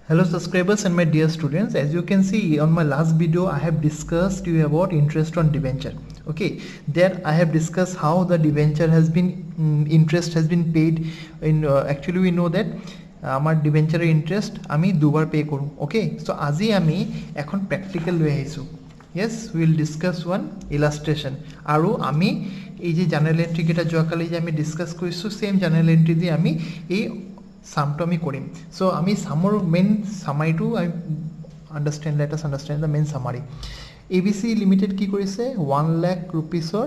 Hello subscribers and my dear students, as you can see on my last video I have discussed you about interest on debenture. Okay, there I have discussed how the debenture has been interest has been paid in actually we know that আমার ডিবেঞ্চারের interest আমি দুবার pay করুম okay so আজি আমি এখন practical লৈ আহিছোঁ yes will discuss one illustration আৰু আমি এই যে জাৰ্নাল এন্ট্ৰি কেইটা যোৱাকালি যে আমি ডিসকাস কৰিছোঁ সেম জাৰ্নাল এন্ট্ৰি দিয়ে আমি এই সামটো আমি কৰিম সো আমি সামৰ main সামাৰিটো I understand let us understand the main summary ABC limited কি কৰিছে 1 লাখ ৰুপিছৰ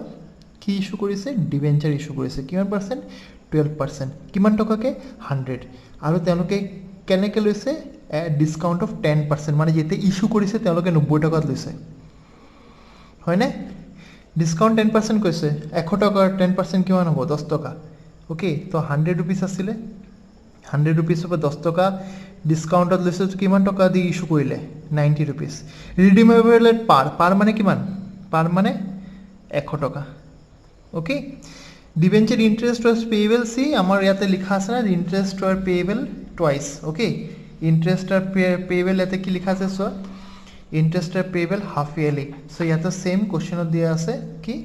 কি ইস্যু কৰিছে ডিবেঞ্চাৰ ইস্যু কৰিছে কিমান পাৰ্সেন্ট 12% কিমান টকাকে 100 আৰু তেওঁলোকে কেনেকৈ লৈছে ডিসকাউন্ট অফ 10% মানে যেতে ইস্যু কৰিছে তেওঁলোকে 90 টকাত লৈছে হয়নে ডিসকাউন্ট 10% কৈছে 100 টকাৰ 10% কিমান হ'ব 10 টকা ওকে তো 100 रुपीस আছিলে 100 रुपीस पर 10 टका डिस्काउंट লৈছে কিমান টকা দি ইস্যু কৰিলে 90 रुपीस ৰিডিমেবল পার মানে কিমান পার মানে 100 টকা okay debenture interest was payable see আমার ইয়াতে লিখা আছে না interest were payable twice okay interest are payable ইয়াতে কি লিখা আছে so interest are payable half yearly so ইয়াতে সেম কোশ্চেন দিয়া আছে কি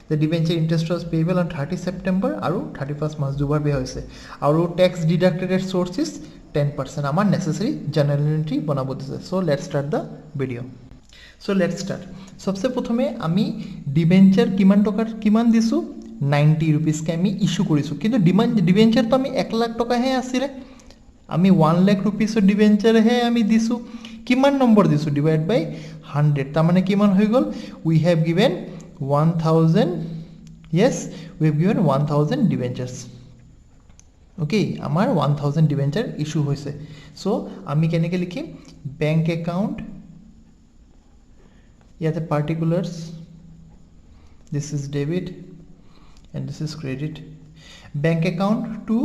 The debenture interest was payable on 30 September আৰু 31st March দুবাৰ পে হৈছে আৰু tax deducted at source is 10% আমাৰ necessary journal entry বনাব দিছে so let's start the video so let's start সবসে প্ৰথমে আমি ডিবেঞ্চাৰ কিমান টকাৰ কিমান দিছো 90 rupees কে আমি ইস্যু কৰিছো কিন্তু ডিবেঞ্চাৰ তো আমি 1 লাখ টকা হে আছিল আমি 1 লাখ rupees ৰ ডিবেঞ্চাৰ হে আমি দিছো কিমান নম্বৰ দিছো ডিভাইড বাই 100 তাৰ মানে কিমান হৈ গল we have given 1000 yes we have given 1000 debentures okay amar 1000 debenture issue hoise so ami keneke likhim bank account yate particulars this is debit and this is credit bank account to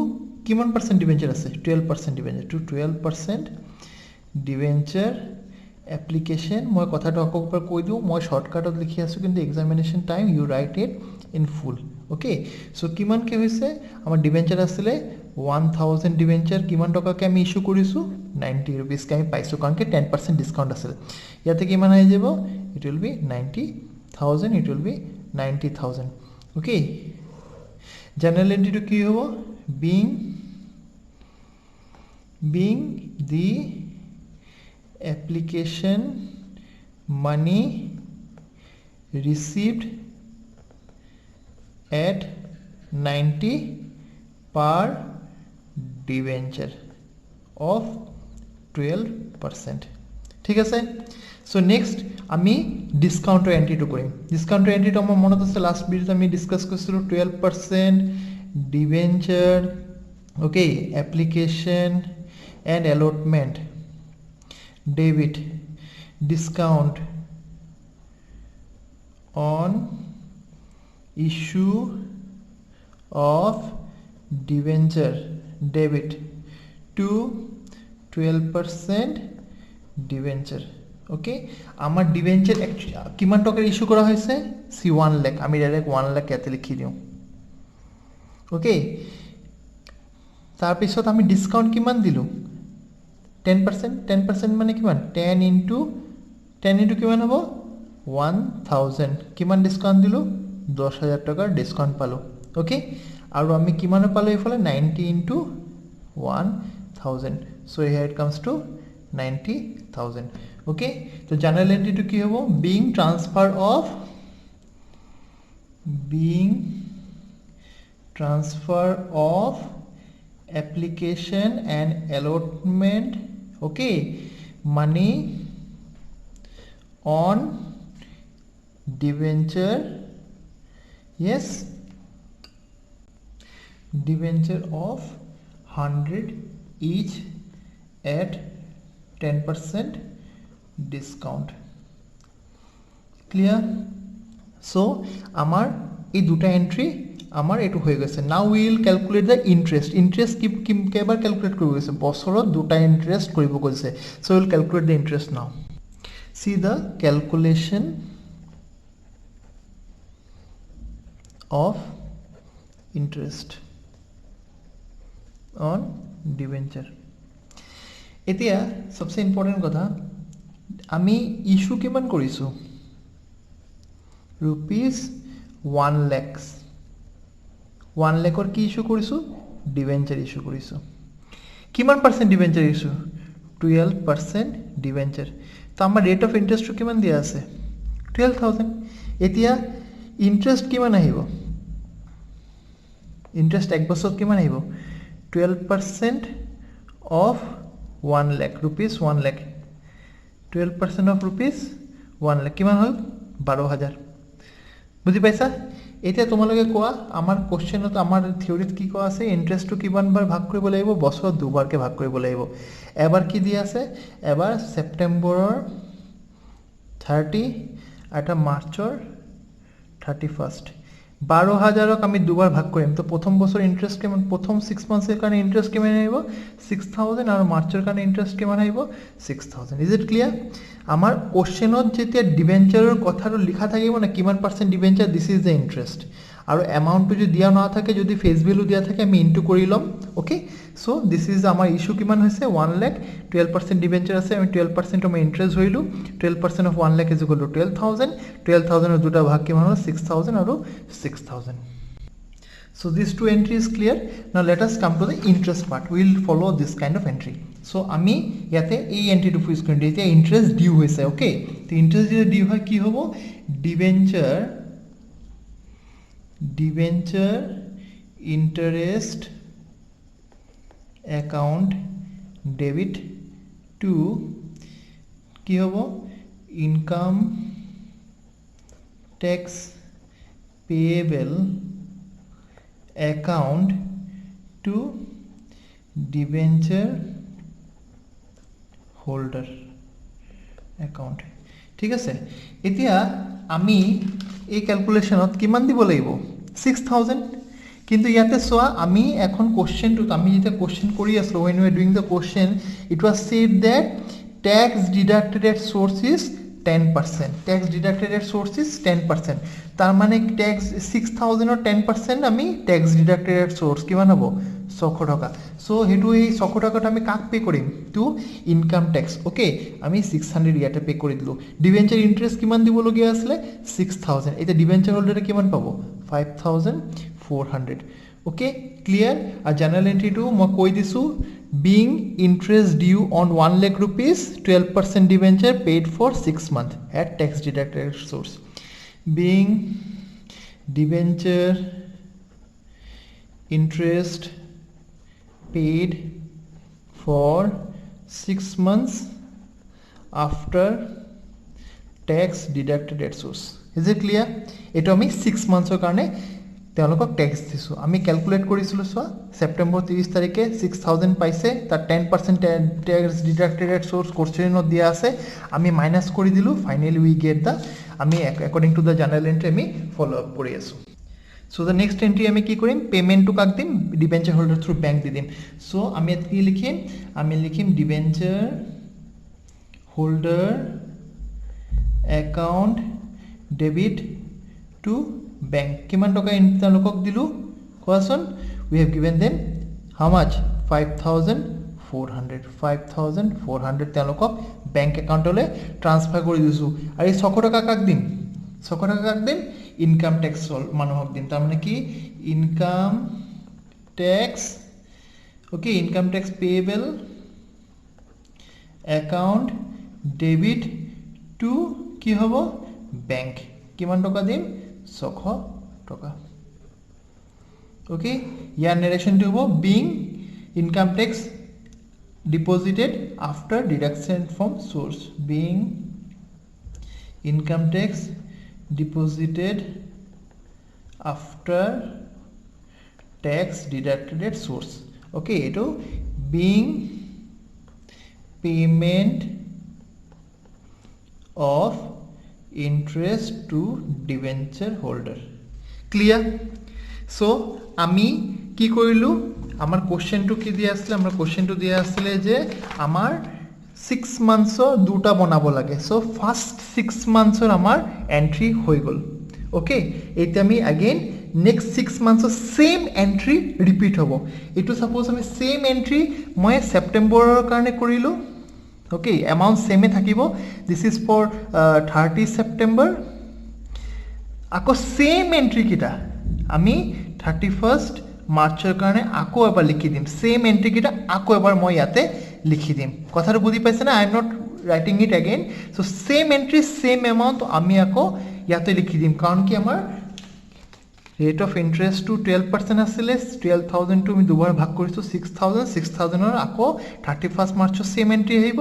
kiman percent debenture ase 12% debenture to 12% debenture application মই কথাটো আকৌপাৰ কৈ দিও মই শর্টকাটত লিখি আছো কিন্তু examination time you write it in full okay so কিমান কে হৈছে আমাৰ ডিবেঞ্চাৰ আছিল 1000 ডিবেঞ্চাৰ কিমান টকা কে আমি ইস্যু কৰিছো 90 रुपीस কে আমি পাইছো কাৰণ কি 10% ডিসকাউন্ট আছিল ইয়াতে কিমান আহি যাব it will be 90000 it will be 90000 okay general এন্ট্রিটো কি হ'ব being the application money received at 90 per debenture of 12% ঠিক আছে সো নেক্সট আমি ডিসকাউন্ট এন্ট্রি টু কৰিম ডিসকাউন্ট এন্ট্ৰি তো আমাৰ মনত আছে লাষ্ট ভিডিওত আমি ডিসকাস কৰিছিলো 12% debenture okay application and allotment debit discount on issue of debenture debit to 12% debenture okay amar debenture kiman tokar issue kora hoise c 1 lakh ami direct 1 lakh kate likhi diu okay tar pisot ami discount kiman dilu 10% মানে কিমান 10 into কিমান হ'ব 1000 কিমান discount দিলো 10000 টাকাৰ discount পালো okay আৰু আমি কিমান পালো ইফালে 90 into 1000 so here it comes to 90000 okay তো জার্নাল এন্ট্রি টু কি হ'ব being transfer of application and allotment okay money on debenture yes debenture of 100 each at 10% discount clear so amar ei duta entry আমার এটু হয়ে গেছে now will calculate the interest কি কেবার calculate কৰিব গৈছে বছৰত দুটা ইন্টাৰেস্ট কৰিব গৈছে so will calculate the interest now see the calculation of interest on debenture এতিয়া सबसे ইম্পৰ্টেন্ট কথা আমি ইস্যু কিমান কৰিছো रुपीस 1 लाख 1 लाखৰ কি ইস্যু কৰিছো ডিবেঞ্চাৰ ইস্যু কৰিছো কিমান পাৰ্সেন্ট ডিবেঞ্চাৰ ইস্যু 12% ডিবেঞ্চাৰ তো আমাৰ ৰেট অফ ইন্টাৰেস্ট কিমান দিয়া আছে 12000 এতিয়া ইন্টাৰেস্ট কিমান আহিব ইন্টাৰেস্ট এক বছৰত কিমান আহিব 12% of 1 lakh rupees 1 lakh 12% of rupees 1 lakh কিমান হল 12000 বুজি পাইছা এতিয়া তোমালোকে কোৱা আমাৰ কোশ্চেনত আমাৰ থিওৰিত কি কোৱা আছে ইন্টাৰেস্টটো কিমান বাৰ ভাগ কৰিব লাগিব বছৰত দুবাৰকে ভাগ কৰিব লাগিব এবাৰ কি দিয়া আছে এবাৰ সেপ্টেম্বৰৰ 30 এটা মাৰ্চৰ 31st 12000ক আমি দুবাৰ ভাগ কৰিম তো প্ৰথম বছৰ ইন্টাৰেস্ট কিমান প্ৰথম 6 মান্থছৰ কাৰণে ইন্টাৰেস্ট কিমান আহিব 6000 আৰু মাৰ্চৰ কাৰণে ইন্টাৰেস্ট কিমান আহিব 6000 ইজ ইট ক্লিয়াৰ আমাৰ কোশ্চেনত যেতিয়া ডিবেঞ্চাৰৰ কথাটো লিখা থাকিব না কিমান percent debenture this is the interest আৰু এমাউন্টটো যদি দিয়া না থাকে যদি ফেস ভ্যালু দিয়া থাকে আমি ইনটু কৰি লম ওকে সো দিস ইজ আমাৰ ইস্যু কিমান হৈছে 1 লাখ 12% ডিবেঞ্চাৰ আছে আমি 12% আমি ইন্টারেস্ট হইলো 12% of 1 lakh is equal to 12000 12000 এর দুটা ভাগ কিমান হলো 6000 আৰু 6000 so these two entry is clear now let us come to the interest part we will follow this kind of entry so আমি ইয়াতে এই এন্ট্রি টু ফিক্স কৰি এতিয়া ইন্টারেস্ট ডিউ হৈছে ওকে তো ইন্টারেস্ট যদি ডিউ হয় কি হ'ব debenture interest account debit two কি হ'ব income tax payable account two debenture holder account ঠিক আছে এতিয়া আমি এই ক্যালকুলেশনত কিমান দিব লাগিব 6000 কিন্তু ইয়াতে সোয়া আমি এখন কোশ্চেন টু আমি যেটা কোশ্চেন করি আসলো when we are doing the question it was said that tax deducted at source is 10% tax deducted at source is 10% তার মানে tax 6000 or 10% আমি tax deducted at source কিমান হ'ব 600 টাকা সো হেতু এই 600 টাকাটা আমি কাক পে কৰিম টু ইনকাম ট্যাক্স ওকে আমি 600 ইয়াতে পে কৰি দিলো ডিবেঞ্চাৰ ইন্টাৰেস্ট কিমান দিব লগিয়া আসলে 6000 এটা ডিবেঞ্চাৰ হোল্ডাৰে কিমান পাবো 5400 okay clear a journal entry to মই কৈ দিছো being interest due on 1 lakh rupees 12% debenture paid for 6 months at tax deducted source being debenture interest paid for 6 months after tax deducted at source is it clear eto ami 6 months or karone তেওঁলোকক tax দিছো আমি calculate কৰিছিলো সোয়া September 30 তারিখে 6000 পাইছে তার 10% tax deducted at source কোশ্চেনত দিয়া আছে আমি মাইনাস কৰি দিলু ফাইনালি উই গেট দা আমি অ্যাকৰ্ডিং টু দা জাৰ্নাল এন্ট্ৰি আমি ফলো আপ কৰি আছো সো দা নেক্সট এন্ট্ৰি আমি কি কৰিম পেমেন্ট টু কাক দিম ডিবেঞ্চার হোল্ডার থ্রু ব্যাংক দি দিম সো আমি এত কি লিখিম আমি লিখিম debenture holder account debit two bank কিমান টাকা তেওঁলোকক দিলু কোৱাচোন we have given them how much 5400 তেওঁলোকক ব্যাংক একাউন্টলে ট্রান্সফার কৰি দিছো আৰু এই 600 টাকা কাক দিম 600 টাকা কাক দিম ইনকাম ট্যাক্স মানুহক দিম তাৰ মানে কি income tax okay income tax payable account debit two কি হ'ব ব্যাংক কিমান টাকা দিম 600 টাকা ওকে ইয়ার নারেশন টু হবো being income tax deposited after deduction from source being income tax deposited after tax deducted at source okay eto being payment of interest to debenture holder clear so আমি কি কৰিলু আমাৰ question two কি দিয়া আছিল আমাৰ question two দিয়া আছিল যে আমাৰ 6 মান্থছৰ দুটা বনাব লাগে সো ফাৰ্স্ট 6 মান্থছৰ আমাৰ এন্ট্ৰি হৈ গল ওকে এতিয়া আমি अगेन নেক্সট 6 মান্থছৰ সেম এন্ট্ৰি ৰিপিট হ'ব এটো সাপোজ আমি সেম এন্ট্ৰি মই সেপ্টেম্বৰৰ কাৰণে কৰিলো ওকে এমাউন্ট সেমে থাকিব দিস ইজ ফৰ 30 সেপ্টেম্বৰ আকৌ সেম এন্ট্ৰি কিটা আমি 31st মাৰ্চৰ কাৰণে আকৌ এবাৰ লিখি দিম সেম এন্ট্ৰি কিটা আকৌ এবাৰ মই ইয়াতে লিখি দিম কথাটো বুজি পাইছে না I am not writing it again so same entry same amount আমি আকৌ ইয়াতে লিখি দিম কাৰণ কি আমাৰ rate of interest to 12% আছিলে 12000 টো আমি দুবাৰ ভাগ কৰিছো 6000 ৰ আকৌ 31st মাৰ্চৰ same entry আহিব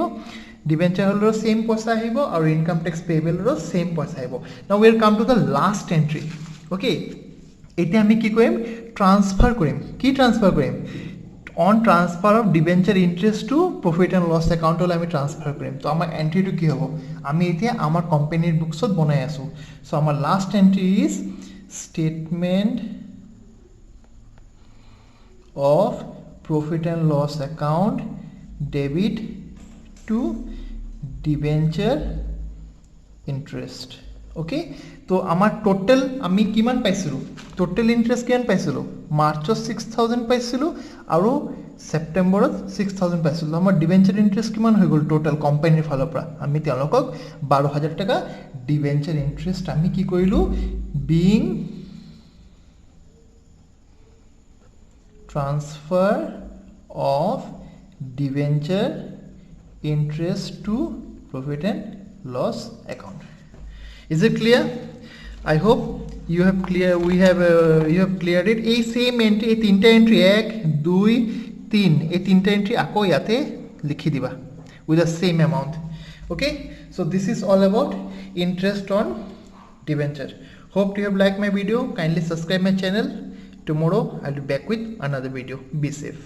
ডিবেঞ্চাৰ হলৰ same পইচা আহিব আৰু ইনকাম টেক্স পেয়েবল ৰ same পইচা আহিব now we will come to the last entry okay এতিয়া আমি কি কৰিম ট্ৰান্সফাৰ কৰিম কি ট্ৰান্সফাৰ কৰিম on transfer of debenture interest to profit and loss account ল আমি ট্ৰান্সফাৰ কৰিম তো আমাৰ এন্ট্ৰিটো কি হ'ব আমি এতিয়া আমাৰ কোম্পানীৰ বুকছত বনাই আছো সো আমাৰ last entry is statement of profit and loss account debit to debenture interest okay তো আমাৰ টোটাল আমি কিমান পাইছিলো টোটাল ইন্টাৰেস্ট কিমান পাইছিলো মাৰ্চত 6000 পাইছিলো আৰু সেপ্টেম্বৰত 6000 পাইছিলো আমাৰ ডিবেঞ্চাৰ ইন্টাৰেস্ট কিমান হৈ গল টোটাল কোম্পানীৰ ফালৰ পৰা আমি তেওঁলোকক 12000 টাকা ডিবেঞ্চাৰ ইন্টাৰেস্ট আমি কি কৰিলো being transfer of debenture interest to profit and loss account is it clear I hope you have cleared it a same entry a tinta entry 1 2 3 a tinta entry ako yate likhi diba with the same amount okay so this is all about interest on debenture hope you have liked my video kindly subscribe my channel tomorrow I'll be back with another video be safe